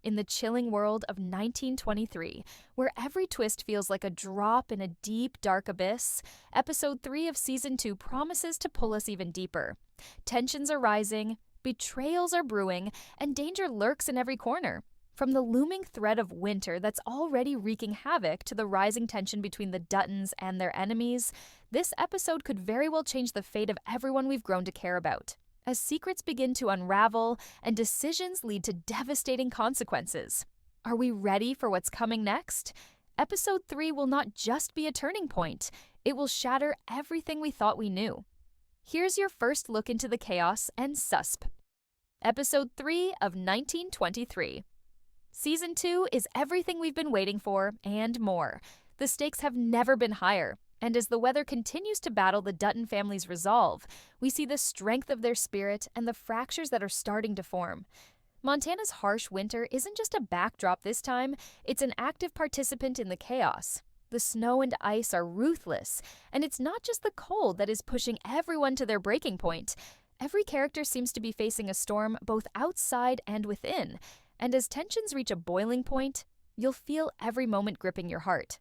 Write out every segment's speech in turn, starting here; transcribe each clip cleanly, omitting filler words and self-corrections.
in the chilling world of 1923, where every twist feels like a drop in a deep, dark abyss. Episode 3 of Season 2 promises to pull us even deeper. Tensions are rising, betrayals are brewing, and danger lurks in every corner. From the looming threat of winter that's already wreaking havoc to the rising tension between the Duttons and their enemies, this episode could very well change the fate of everyone we've grown to care about. As secrets begin to unravel and decisions lead to devastating consequences. Are we ready for what's coming next? Episode 3 will not just be a turning point, it will shatter everything we thought we knew. Here's your first look into the chaos and susp. Episode 3 of 1923. Season 2 is everything we've been waiting for and more. The stakes have never been higher, and as the weather continues to battle the Dutton family's resolve, we see the strength of their spirit and the fractures that are starting to form. Montana's harsh winter isn't just a backdrop this time, it's an active participant in the chaos. The snow and ice are ruthless, and it's not just the cold that is pushing everyone to their breaking point. Every character seems to be facing a storm both outside and within, and as tensions reach a boiling point, you'll feel every moment gripping your heart.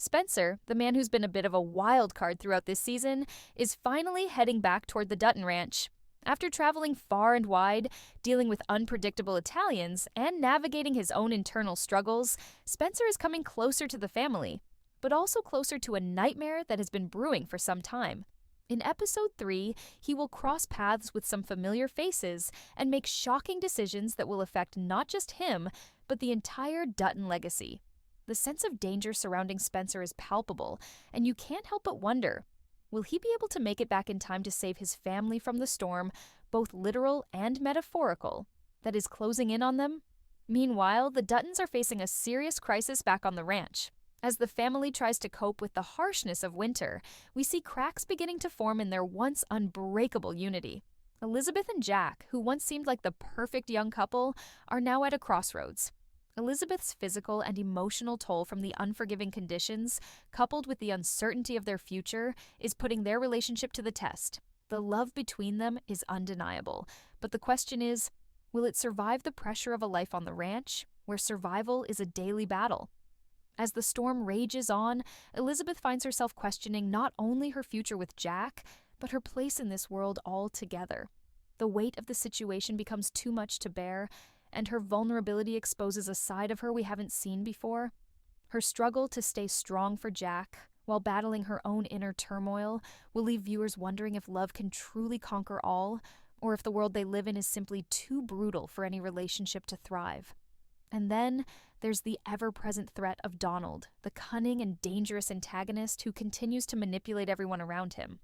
Spencer, the man who's been a bit of a wild card throughout this season, is finally heading back toward the Dutton Ranch. After traveling far and wide, dealing with unpredictable Italians, and navigating his own internal struggles, Spencer is coming closer to the family, but also closer to a nightmare that has been brewing for some time. In Episode 3, he will cross paths with some familiar faces and make shocking decisions that will affect not just him, but the entire Dutton legacy. The sense of danger surrounding Spencer is palpable, and you can't help but wonder, will he be able to make it back in time to save his family from the storm, both literal and metaphorical, that is closing in on them? Meanwhile, the Duttons are facing a serious crisis back on the ranch. As the family tries to cope with the harshness of winter, we see cracks beginning to form in their once unbreakable unity. Elizabeth and Jack, who once seemed like the perfect young couple, are now at a crossroads. Elizabeth's physical and emotional toll from the unforgiving conditions, coupled with the uncertainty of their future, is putting their relationship to the test. The love between them is undeniable, but the question is, will it survive the pressure of a life on the ranch, where survival is a daily battle? As the storm rages on, Elizabeth finds herself questioning not only her future with Jack, but her place in this world altogether. The weight of the situation becomes too much to bear, and her vulnerability exposes a side of her we haven't seen before. Her struggle to stay strong for Jack, while battling her own inner turmoil, will leave viewers wondering if love can truly conquer all, or if the world they live in is simply too brutal for any relationship to thrive. And then there's the ever-present threat of Donald, the cunning and dangerous antagonist who continues to manipulate everyone around him.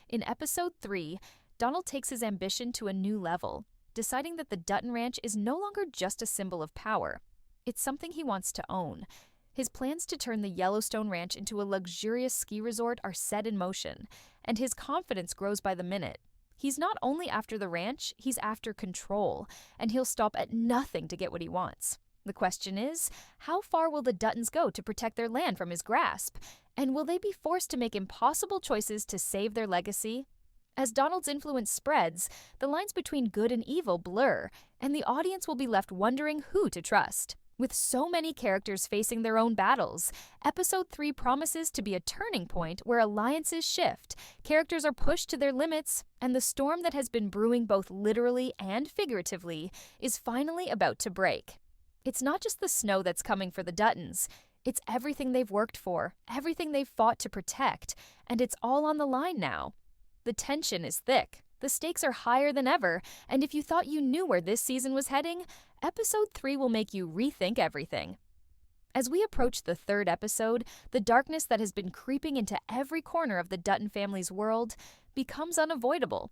In Episode 3, Donald takes his ambition to a new level, deciding that the Dutton Ranch is no longer just a symbol of power. It's something he wants to own. His plans to turn the Yellowstone Ranch into a luxurious ski resort are set in motion, and his confidence grows by the minute. He's not only after the ranch, he's after control, and he'll stop at nothing to get what he wants. The question is, how far will the Duttons go to protect their land from his grasp? And will they be forced to make impossible choices to save their legacy? As Donald's influence spreads, the lines between good and evil blur, and the audience will be left wondering who to trust. With so many characters facing their own battles, Episode 3 promises to be a turning point where alliances shift, characters are pushed to their limits, and the storm that has been brewing both literally and figuratively is finally about to break. It's not just the snow that's coming for the Duttons. It's everything they've worked for, everything they've fought to protect, and it's all on the line now. The tension is thick, the stakes are higher than ever, and if you thought you knew where this season was heading, Episode 3 will make you rethink everything. As we approach the third episode, the darkness that has been creeping into every corner of the Dutton family's world becomes unavoidable.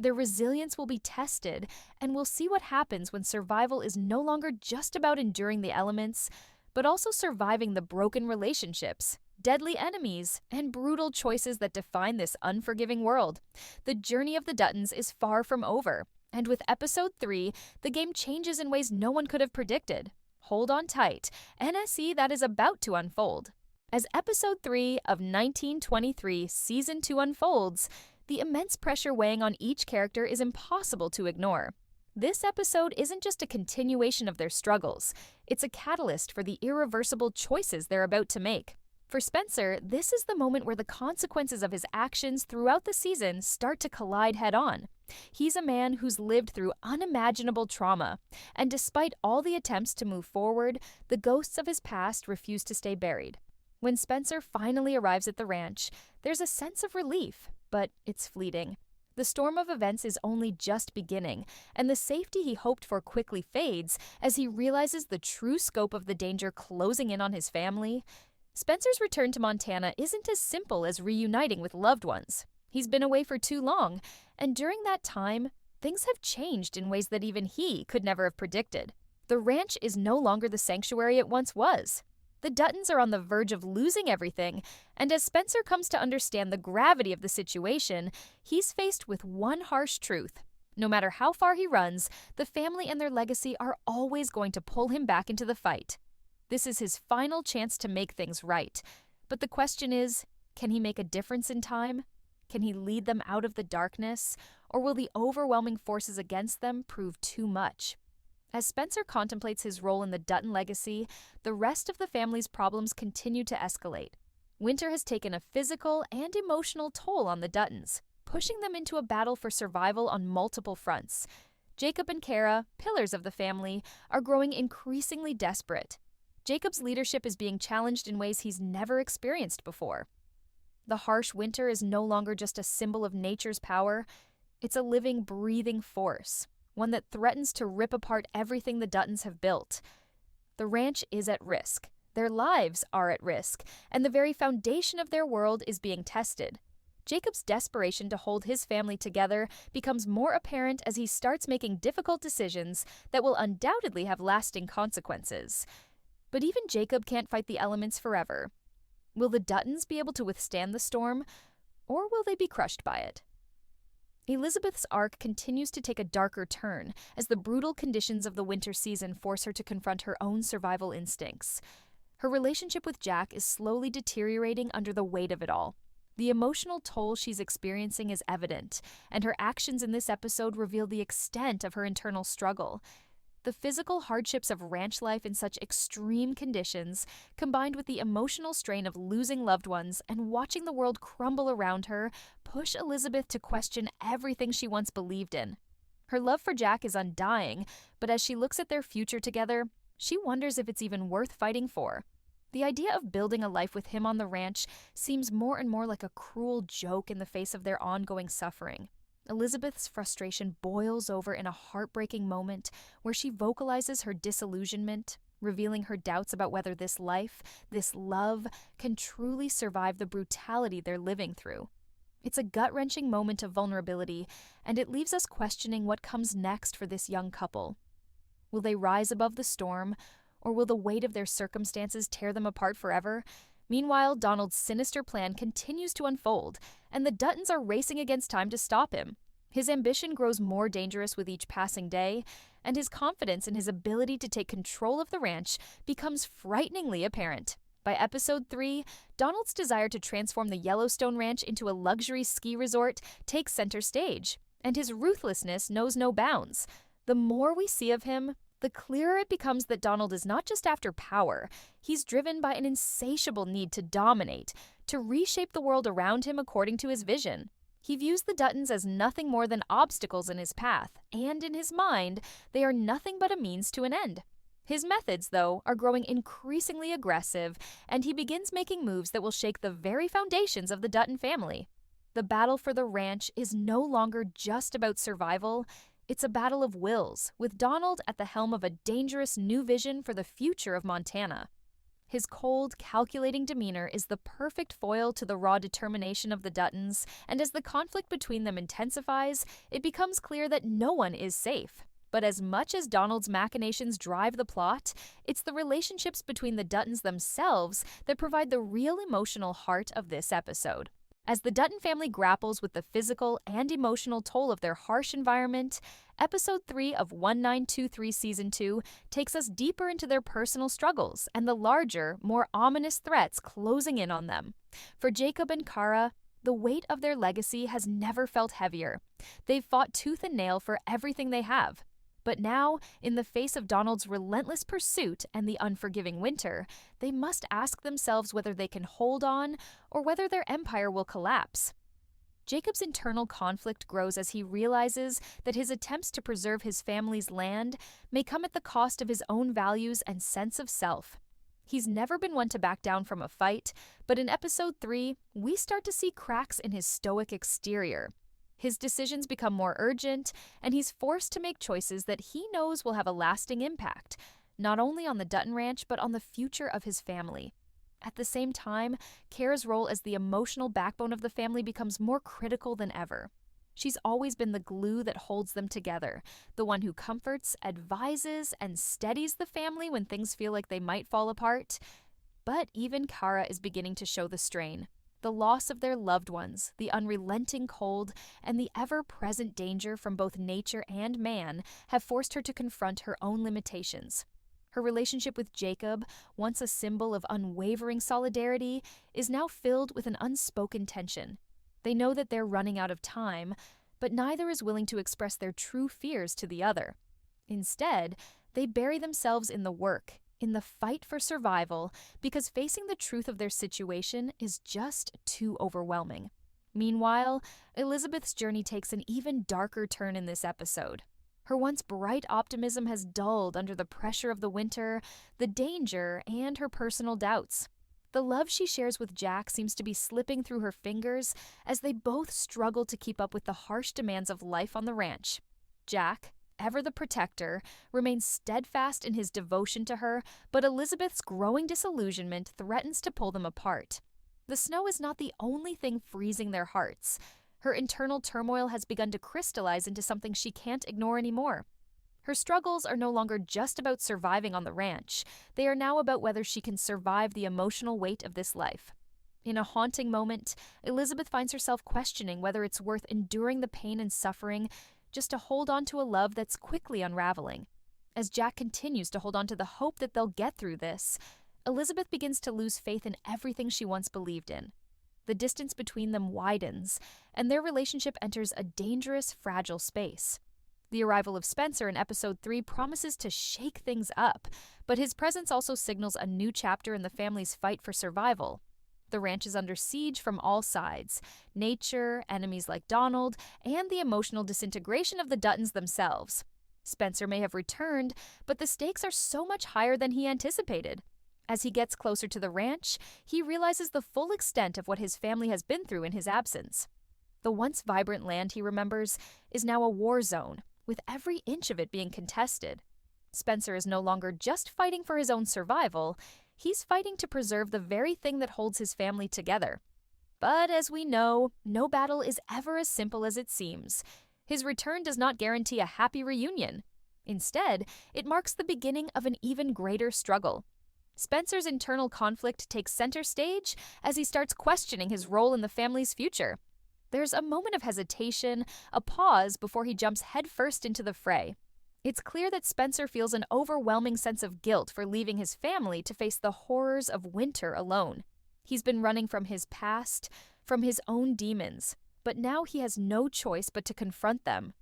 Their resilience will be tested, and we'll see what happens when survival is no longer just about enduring the elements, but also surviving the broken relationships, deadly enemies, and brutal choices that define this unforgiving world. The journey of the Duttons is far from over, and with Episode 3, the game changes in ways no one could have predicted. Hold on tight, NSE that is about to unfold. As Episode 3 of 1923 Season 2 unfolds, the immense pressure weighing on each character is impossible to ignore. This episode isn't just a continuation of their struggles, it's a catalyst for the irreversible choices they're about to make. For Spencer, this is the moment where the consequences of his actions throughout the season start to collide head-on. He's a man who's lived through unimaginable trauma, and despite all the attempts to move forward, the ghosts of his past refuse to stay buried. When Spencer finally arrives at the ranch, there's a sense of relief, but it's fleeting. The storm of events is only just beginning, and the safety he hoped for quickly fades as he realizes the true scope of the danger closing in on his family. Spencer's return to Montana isn't as simple as reuniting with loved ones. He's been away for too long, and during that time, things have changed in ways that even he could never have predicted. The ranch is no longer the sanctuary it once was. The Duttons are on the verge of losing everything, and as Spencer comes to understand the gravity of the situation, he's faced with one harsh truth. No matter how far he runs, the family and their legacy are always going to pull him back into the fight. This is his final chance to make things right. But the question is, can he make a difference in time? Can he lead them out of the darkness? Or will the overwhelming forces against them prove too much? As Spencer contemplates his role in the Dutton legacy, the rest of the family's problems continue to escalate. Winter has taken a physical and emotional toll on the Duttons, pushing them into a battle for survival on multiple fronts. Jacob and Kara, pillars of the family, are growing increasingly desperate. Jacob's leadership is being challenged in ways he's never experienced before. The harsh winter is no longer just a symbol of nature's power, it's a living, breathing force, one that threatens to rip apart everything the Duttons have built. The ranch is at risk, their lives are at risk, and the very foundation of their world is being tested. Jacob's desperation to hold his family together becomes more apparent as he starts making difficult decisions that will undoubtedly have lasting consequences. But even Jacob can't fight the elements forever. Will the Duttons be able to withstand the storm, or will they be crushed by it? Elizabeth's arc continues to take a darker turn as the brutal conditions of the winter season force her to confront her own survival instincts. Her relationship with Jack is slowly deteriorating under the weight of it all. The emotional toll she's experiencing is evident, and her actions in this episode reveal the extent of her internal struggle. The physical hardships of ranch life in such extreme conditions, combined with the emotional strain of losing loved ones and watching the world crumble around her, push Elizabeth to question everything she once believed in. Her love for Jack is undying, but as she looks at their future together, she wonders if it's even worth fighting for. The idea of building a life with him on the ranch seems more and more like a cruel joke in the face of their ongoing suffering. Elizabeth's frustration boils over in a heartbreaking moment where she vocalizes her disillusionment, revealing her doubts about whether this life, this love, can truly survive the brutality they're living through. It's a gut-wrenching moment of vulnerability, and it leaves us questioning what comes next for this young couple. Will they rise above the storm, or will the weight of their circumstances tear them apart forever? Meanwhile, Donald's sinister plan continues to unfold, and the Duttons are racing against time to stop him. His ambition grows more dangerous with each passing day, and his confidence in his ability to take control of the ranch becomes frighteningly apparent. By episode 3, Donald's desire to transform the Yellowstone Ranch into a luxury ski resort takes center stage, and his ruthlessness knows no bounds. The more we see of him, the clearer it becomes that Donald is not just after power. He's driven by an insatiable need to dominate, to reshape the world around him according to his vision. He views the Duttons as nothing more than obstacles in his path, and in his mind, they are nothing but a means to an end. His methods, though, are growing increasingly aggressive, and he begins making moves that will shake the very foundations of the Dutton family. The battle for the ranch is no longer just about survival. It's a battle of wills, with Donald at the helm of a dangerous new vision for the future of Montana. His cold, calculating demeanor is the perfect foil to the raw determination of the Duttons, and as the conflict between them intensifies, it becomes clear that no one is safe. But as much as Donald's machinations drive the plot, it's the relationships between the Duttons themselves that provide the real emotional heart of this episode. As the Dutton family grapples with the physical and emotional toll of their harsh environment, Episode 3 of 1923 Season 2 takes us deeper into their personal struggles and the larger, more ominous threats closing in on them. For Jacob and Kara, the weight of their legacy has never felt heavier. They've fought tooth and nail for everything they have. But now, in the face of Donald's relentless pursuit and the unforgiving winter, they must ask themselves whether they can hold on or whether their empire will collapse. Jacob's internal conflict grows as he realizes that his attempts to preserve his family's land may come at the cost of his own values and sense of self. He's never been one to back down from a fight, but in episode 3, we start to see cracks in his stoic exterior. His decisions become more urgent, and he's forced to make choices that he knows will have a lasting impact, not only on the Dutton Ranch, but on the future of his family. At the same time, Kara's role as the emotional backbone of the family becomes more critical than ever. She's always been the glue that holds them together, the one who comforts, advises, and steadies the family when things feel like they might fall apart. But even Kara is beginning to show the strain. The loss of their loved ones, the unrelenting cold, and the ever-present danger from both nature and man have forced her to confront her own limitations. Her relationship with Jacob, once a symbol of unwavering solidarity, is now filled with an unspoken tension. They know that they're running out of time, but neither is willing to express their true fears to the other. Instead, they bury themselves in the work, in the fight for survival, because facing the truth of their situation is just too overwhelming. Meanwhile, Elizabeth's journey takes an even darker turn in this episode. Her once bright optimism has dulled under the pressure of the winter, the danger, and her personal doubts. The love she shares with Jack seems to be slipping through her fingers as they both struggle to keep up with the harsh demands of life on the ranch. Jack, ever the protector, remains steadfast in his devotion to her, but Elizabeth's growing disillusionment threatens to pull them apart. The snow is not the only thing freezing their hearts. Her internal turmoil has begun to crystallize into something she can't ignore anymore. Her struggles are no longer just about surviving on the ranch. They are now about whether she can survive the emotional weight of this life. In a haunting moment, Elizabeth finds herself questioning whether it's worth enduring the pain and suffering just to hold on to a love that's quickly unraveling. As Jack continues to hold on to the hope that they'll get through this, Elizabeth begins to lose faith in everything she once believed in. The distance between them widens, and their relationship enters a dangerous, fragile space. The arrival of Spencer in episode 3 promises to shake things up, but his presence also signals a new chapter in the family's fight for survival. The ranch is under siege from all sides: nature, enemies like Donald, and the emotional disintegration of the Duttons themselves. Spencer may have returned, but the stakes are so much higher than he anticipated. As he gets closer to the ranch, he realizes the full extent of what his family has been through in his absence. The once vibrant land, he remembers, is now a war zone, with every inch of it being contested. Spencer is no longer just fighting for his own survival, he's fighting to preserve the very thing that holds his family together. But as we know, no battle is ever as simple as it seems. His return does not guarantee a happy reunion. Instead, it marks the beginning of an even greater struggle. Spencer's internal conflict takes center stage as he starts questioning his role in the family's future. There's a moment of hesitation, a pause before he jumps headfirst into the fray. It's clear that Spencer feels an overwhelming sense of guilt for leaving his family to face the horrors of winter alone. He's been running from his past, from his own demons, but now he has no choice but to confront them.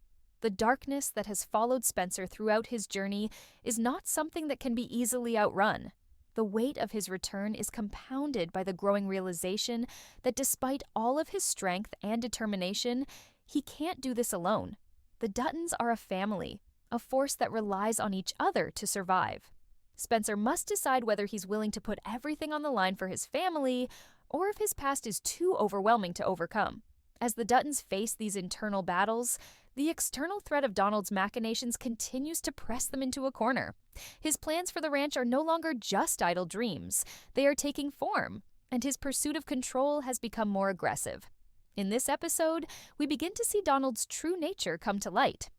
The darkness that has followed Spencer throughout his journey is not something that can be easily outrun. The weight of his return is compounded by the growing realization that despite all of his strength and determination, he can't do this alone. The Duttons are a family, a force that relies on each other to survive. Spencer must decide whether he's willing to put everything on the line for his family, or if his past is too overwhelming to overcome. As the Duttons face these internal battles, the external threat of Donald's machinations continues to press them into a corner. His plans for the ranch are no longer just idle dreams. They are taking form, and his pursuit of control has become more aggressive. In this episode, we begin to see Donald's true nature come to light.